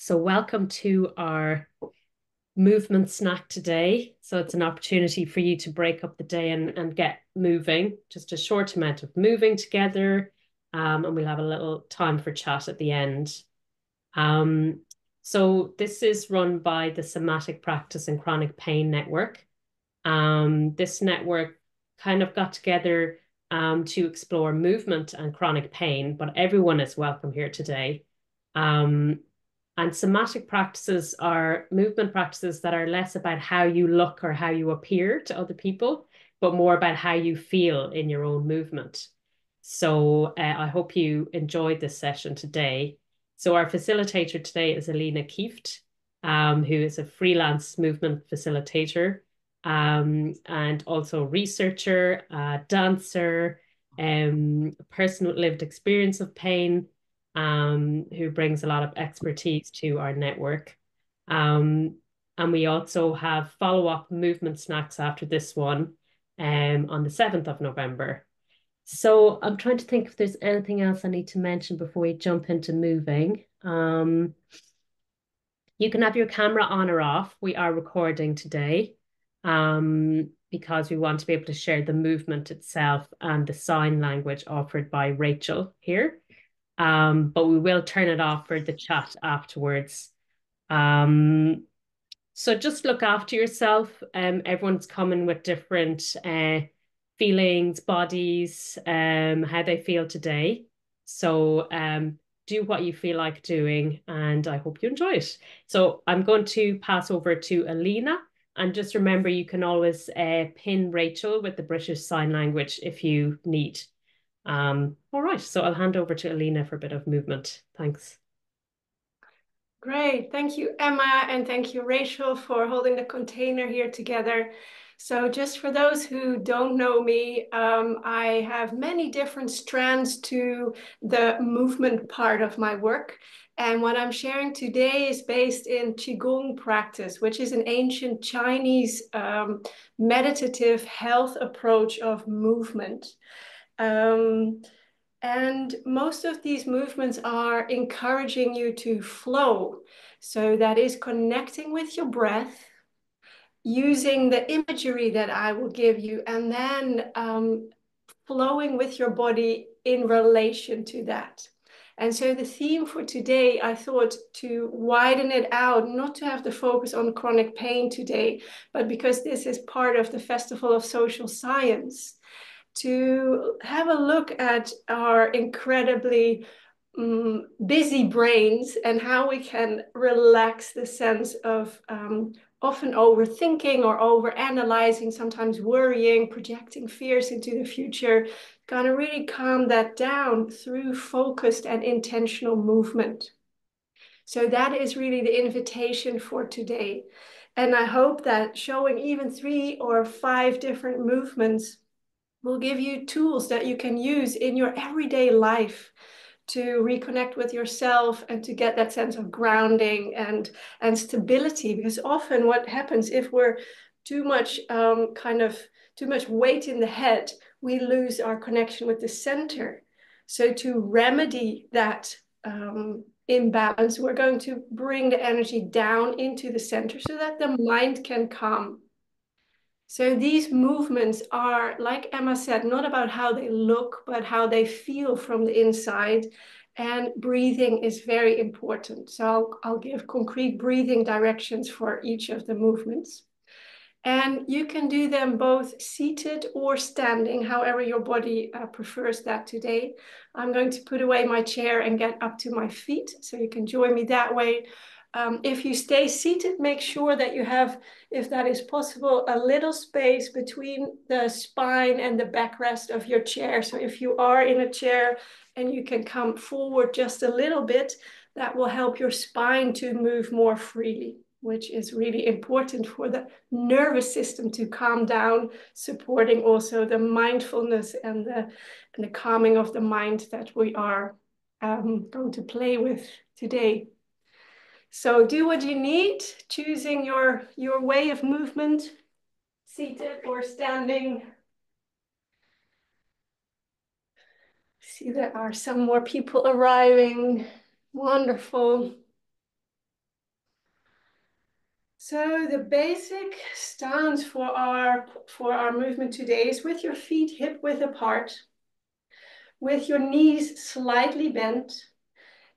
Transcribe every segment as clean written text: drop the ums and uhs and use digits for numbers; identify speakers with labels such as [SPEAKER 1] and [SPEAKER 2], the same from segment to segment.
[SPEAKER 1] So, welcome to our movement snack today. So, it's an opportunity for you to break up the day and get moving, just a short amount of moving together. And we'll have a little time for chat at the end. Um, so, this is run by the Somatic Practice and Chronic Pain Network. This network kind of got together to explore movement and chronic pain, but everyone is welcome here today. Um, and somatic practices are movement practices that are less about how you look or how you appear to other people, but more about how you feel in your own movement. So I hope you enjoyed this session today. So our facilitator today is Alina Kieft, who is a freelance movement facilitator and also researcher, dancer, person with lived experience of pain, who brings a lot of expertise to our network. Um, and we also have follow-up movement snacks after this one on the 7th of November. So I'm trying to think if there's anything else I need to mention before we jump into moving. You can have your camera on or off. We are recording today because we want to be able to share the movement itself and the sign language offered by Rachel here. But we will turn it off for the chat afterwards. Um, so just look after yourself. Everyone's coming with different feelings, bodies, how they feel today. So do what you feel like doing, and I hope you enjoy it. So I'm going to pass over to Alina. And just remember, you can always pin Rachel with the British Sign Language if you need. All right, so I'll hand over to Alina for a bit of movement. Thanks.
[SPEAKER 2] Great. Thank you, Emma, and thank you, Rachel, for holding the container here together. So just for those who don't know me, I have many different strands to the movement part of my work. And what I'm sharing today is based in Qigong practice, which is an ancient Chinese meditative health approach of movement. Um, and most of these movements are encouraging you to flow. So that is connecting with your breath, using the imagery that I will give you, and then flowing with your body in relation to that. And so the theme for today, I thought to widen it out, not to have the focus on chronic pain today, but because this is part of the Festival of Social Science, to have a look at our incredibly busy brains and how we can relax the sense of often overthinking or overanalyzing, sometimes worrying, projecting fears into the future. Gonna really calm that down through focused and intentional movement. So that is really the invitation for today. And I hope that showing even 3 or 5 different movements will give you tools that you can use in your everyday life to reconnect with yourself and to get that sense of grounding and stability. Because often what happens if we're too much too much weight in the head, we lose our connection with the center. So to remedy that imbalance, we're going to bring the energy down into the center so that the mind can calm. So these movements are, like Emma said, not about how they look, but how they feel from the inside. And breathing is very important. So I'll give concrete breathing directions for each of the movements. And you can do them both seated or standing, however your body prefers that today. I'm going to put away my chair and get up to my feet, so you can join me that way. If you stay seated, make sure that you have, if that is possible, a little space between the spine and the backrest of your chair. So if you are in a chair and you can come forward just a little bit, that will help your spine to move more freely, which is really important for the nervous system to calm down, supporting also the mindfulness and the calming of the mind that we are going to play with today. So do what you need, choosing your way of movement, seated or standing. See, there are some more people arriving. Wonderful. So the basic stance for our movement today is with your feet hip width apart, with your knees slightly bent,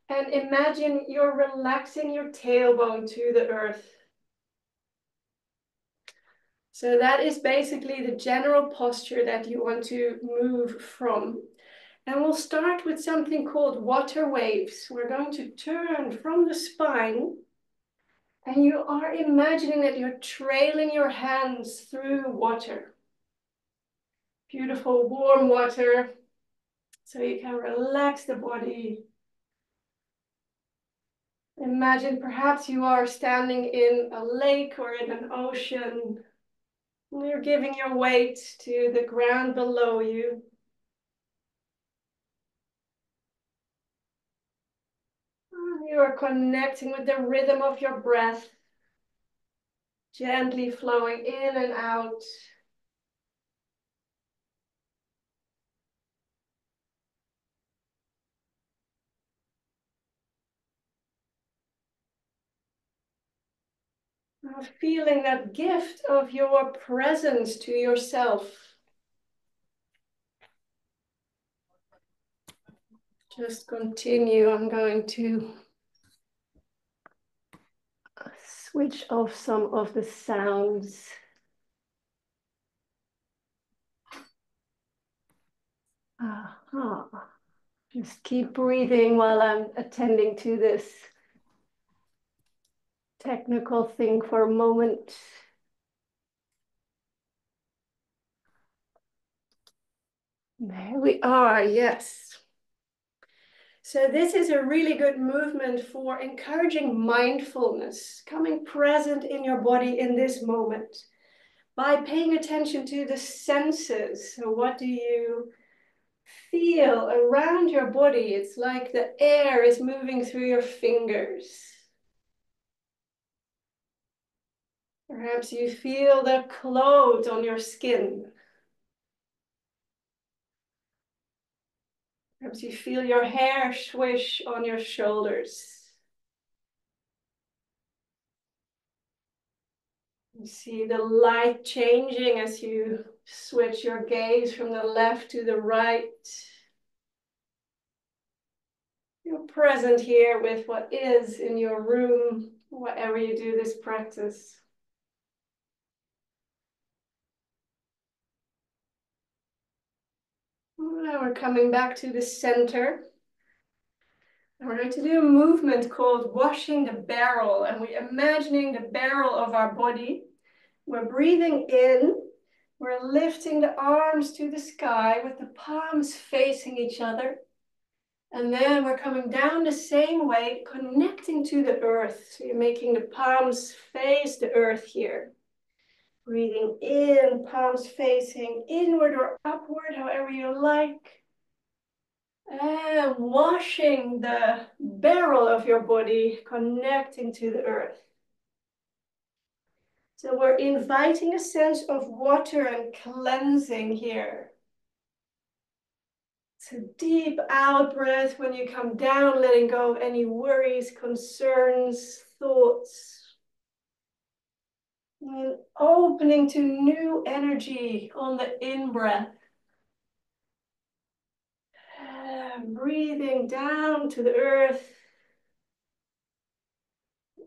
[SPEAKER 2] and imagine you're relaxing your tailbone to the earth. So that is basically the general posture that you want to move from. And we'll start with something called water waves. We're going to turn from the spine, and you are imagining that you're trailing your hands through water. Beautiful warm water, so you can relax the body. Imagine perhaps you are standing in a lake or in an ocean. You're giving your weight to the ground below you. You are connecting with the rhythm of your breath, gently flowing in and out. Now feeling that gift of your presence to yourself. Just continue. I'm going to switch off some of the sounds. Aha. Just keep breathing while I'm attending to this technical thing for a moment. There we are, yes. So this is a really good movement for encouraging mindfulness, coming present in your body in this moment by paying attention to the senses. So what do you feel around your body? It's like the air is moving through your fingers. Perhaps you feel the clothes on your skin. Perhaps you feel your hair swish on your shoulders. You see the light changing as you switch your gaze from the left to the right. You're present here with what is in your room, whatever you do this practice. Now we're coming back to the center. And we're going to do a movement called washing the barrel. And we're imagining the barrel of our body. We're breathing in. We're lifting the arms to the sky with the palms facing each other. And then we're coming down the same way, connecting to the earth. So you're making the palms face the earth here. Breathing in, palms facing inward or upward, however you like. And washing the barrel of your body, connecting to the earth. So we're inviting a sense of water and cleansing here. So deep out breath when you come down, letting go of any worries, concerns, thoughts. And opening to new energy on the in-breath. Breathing down to the earth,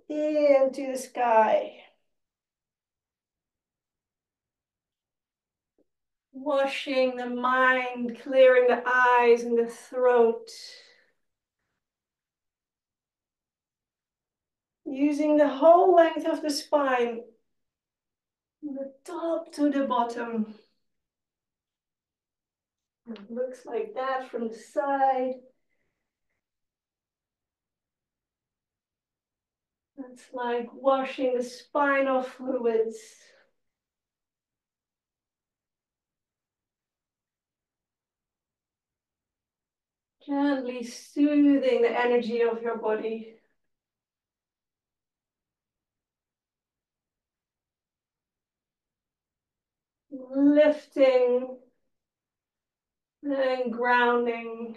[SPEAKER 2] into the sky. Washing the mind, clearing the eyes and the throat. Using the whole length of the spine, from the top to the bottom. It looks like that from the side. It's like washing the spinal fluids. Gently soothing the energy of your body. Lifting and grounding.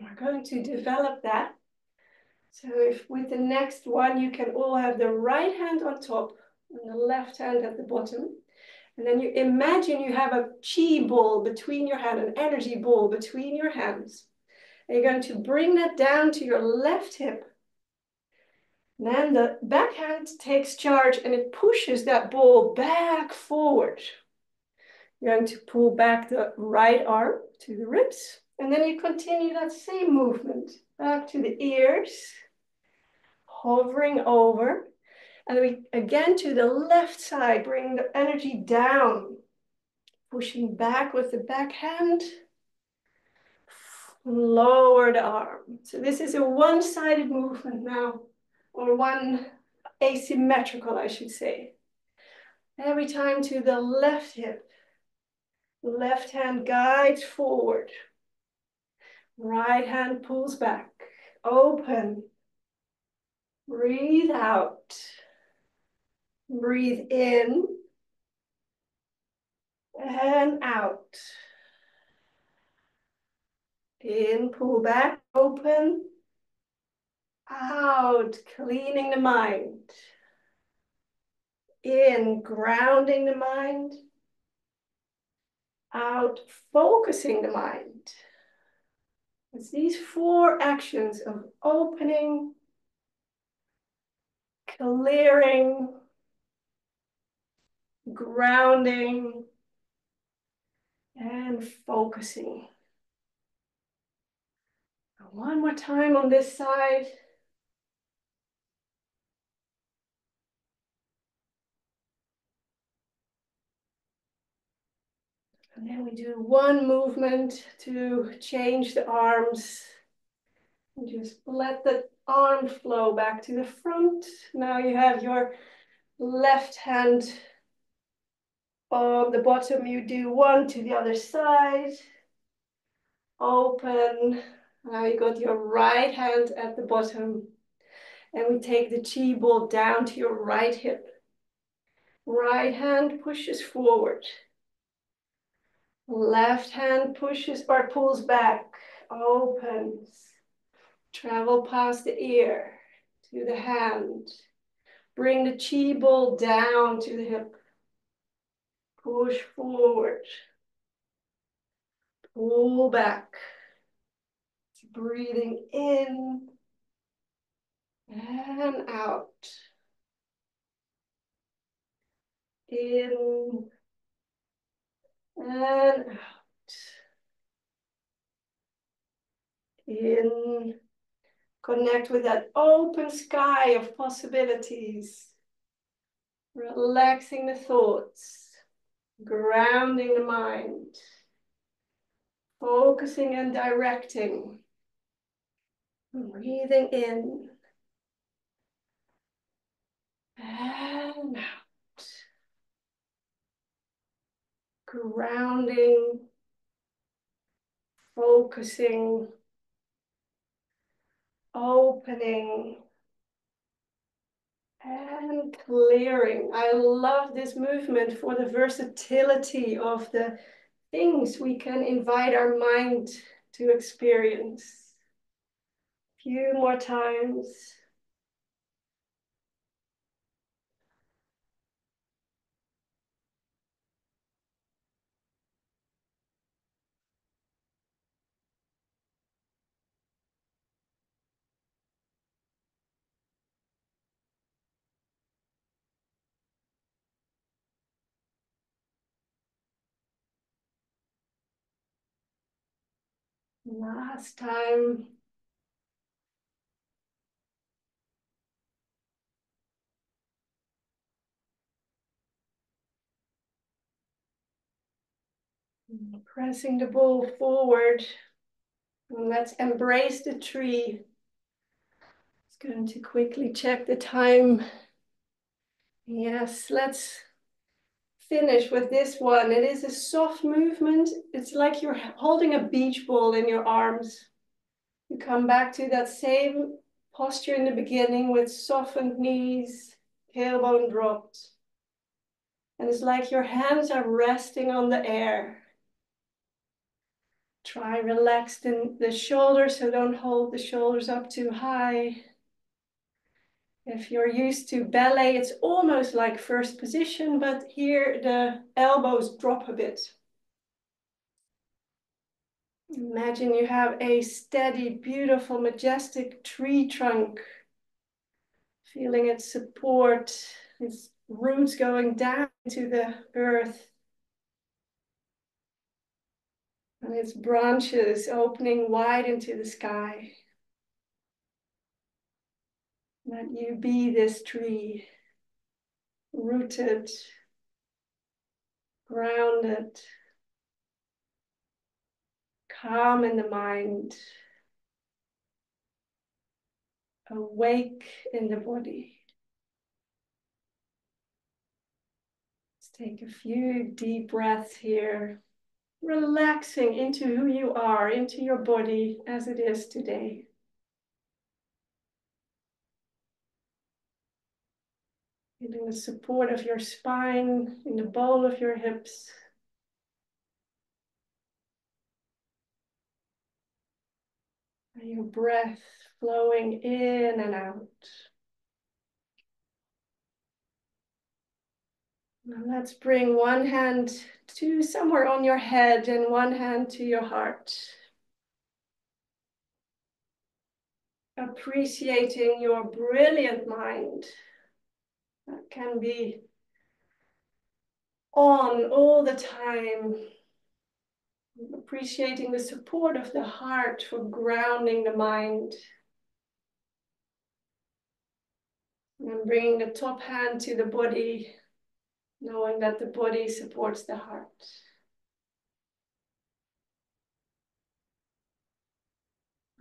[SPEAKER 2] We're going to develop that. So if with the next one, you can all have the right hand on top and the left hand at the bottom. And then you imagine you have a chi ball between your hand, an energy ball between your hands. And you're going to bring that down to your left hip. Then the back hand takes charge and it pushes that ball back forward. You're going to pull back the right arm to the ribs. And then you continue that same movement back to the ears, hovering over. And then we again to the left side, bring the energy down, pushing back with the back hand. Lower the arm. So this is a one-sided movement now, or one asymmetrical, I should say. Every time to the left hip. Left hand guides forward. Right hand pulls back. Open. Breathe out. Breathe in. And out. In, pull back, open. Out, cleaning the mind. In, grounding the mind. Out, focusing the mind. It's these 4 actions of opening, clearing, grounding, and focusing. One more time on this side. And then we do one movement to change the arms. And just let the arm flow back to the front. Now you have your left hand on the bottom. You do one to the other side. Open. Now you got your right hand at the bottom. And we take the chi ball down to your right hip. Right hand pushes forward. Left hand pushes or pulls back, opens. Travel past the ear to the hand. Bring the chi ball down to the hip. Push forward. Pull back. Breathing in and out. In and out. In. Connect with that open sky of possibilities. Relaxing the thoughts. Grounding the mind. Focusing and directing. Breathing in. And out. Grounding. Focusing. Opening. And clearing. I love this movement for the versatility of the things we can invite our mind to experience. A few more times. Last time. Pressing the ball forward. And let's embrace the tree. Just going to quickly check the time. Yes, let's finish with this one. It is a soft movement. It's like you're holding a beach ball in your arms. You come back to that same posture in the beginning with softened knees, tailbone dropped. And it's like your hands are resting on the air. Try relax the shoulders, so don't hold the shoulders up too high. If you're used to ballet, it's almost like first position, but here the elbows drop a bit. Imagine you have a steady, beautiful, majestic tree trunk, feeling its support, its roots going down to the earth, and its branches opening wide into the sky. Let you be this tree, rooted, grounded, calm in the mind, awake in the body. Let's take a few deep breaths here, relaxing into who you are, into your body as it is today. Feeling the support of your spine in the ball of your hips. And your breath flowing in and out. Now let's bring one hand to somewhere on your head and one hand to your heart. Appreciating your brilliant mind that can be on all the time. Appreciating the support of the heart for grounding the mind. And bringing the top hand to the body, knowing that the body supports the heart.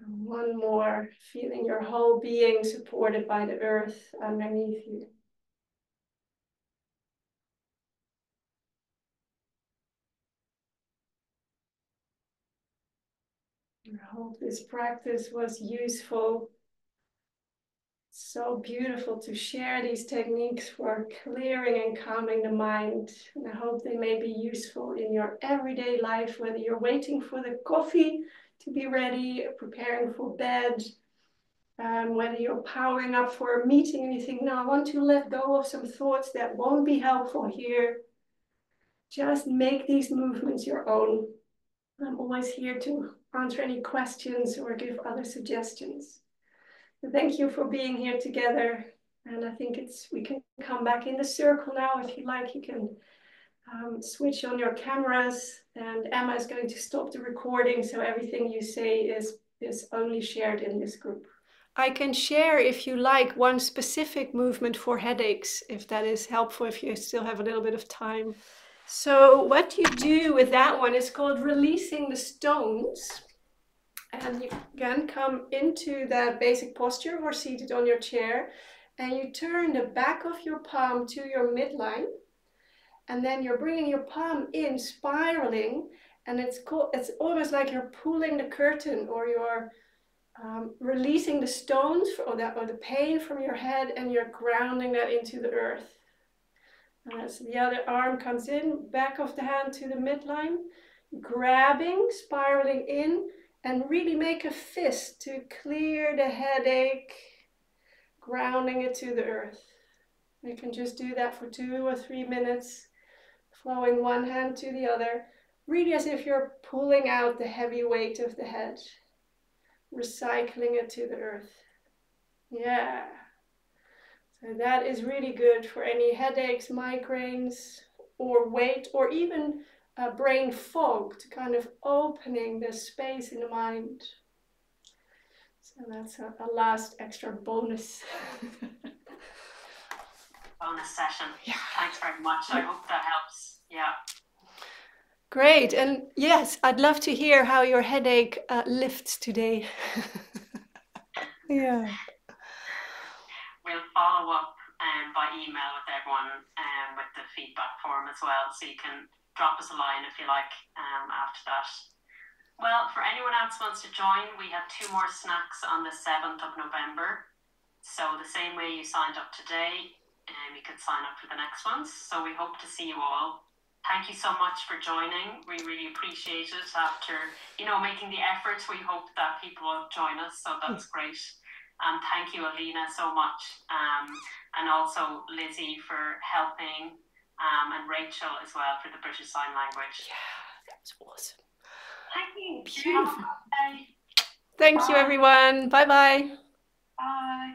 [SPEAKER 2] And one more, feeling your whole being supported by the earth underneath you. I hope this practice was useful. It's so beautiful to share these techniques for clearing and calming the mind. And I hope they may be useful in your everyday life, whether you're waiting for the coffee to be ready, preparing for bed, whether you're powering up for a meeting and you think, no, I want to let go of some thoughts that won't be helpful here. Just make these movements your own. I'm always here to answer any questions or give other suggestions. So thank you for being here together. And I think we can come back in the circle now. If you like, you can switch on your cameras, and Emma is going to stop the recording. So everything you say is only shared in this group. I can share, if you like, one specific movement for headaches, if that is helpful, if you still have a little bit of time. So what you do with that one is called releasing the stones. And you can come into that basic posture or seated on your chair, and you turn the back of your palm to your midline, and then you're bringing your palm in, spiraling, and it's almost like you're pulling the curtain, or you're releasing the stones or the pain from your head, and you're grounding that into the earth. And as the other arm comes in, back of the hand to the midline, grabbing, spiraling in, and really make a fist to clear the headache, grounding it to the earth. You can just do that for 2 or 3 minutes, flowing one hand to the other, really as if you're pulling out the heavy weight of the head, recycling it to the earth. Yeah. So that is really good for any headaches, migraines, or weight, or even brain fog, to kind of opening the space in the mind. So that's a last extra bonus.
[SPEAKER 1] Bonus session. Yeah. Thanks very much. I hope that helps. Yeah.
[SPEAKER 2] Great. And yes, I'd love to hear how your headache lifts today. Yeah.
[SPEAKER 1] We'll follow up by email with everyone with the feedback form as well, so you can drop us a line if you like after that. Well, for anyone else who wants to join, we have 2 more snacks on the 7th of November. So the same way you signed up today, you could sign up for the next ones. So we hope to see you all. Thank you so much for joining. We really appreciate it. After, making the effort, we hope that people will join us. So that's great. And thank you, Alina, so much. And also Lizzie for helping, and Rachel as well for the British Sign Language.
[SPEAKER 2] Yeah, that's awesome.
[SPEAKER 1] Thank you.
[SPEAKER 2] Beautiful. Thank you, everyone. Bye-bye.
[SPEAKER 1] Bye.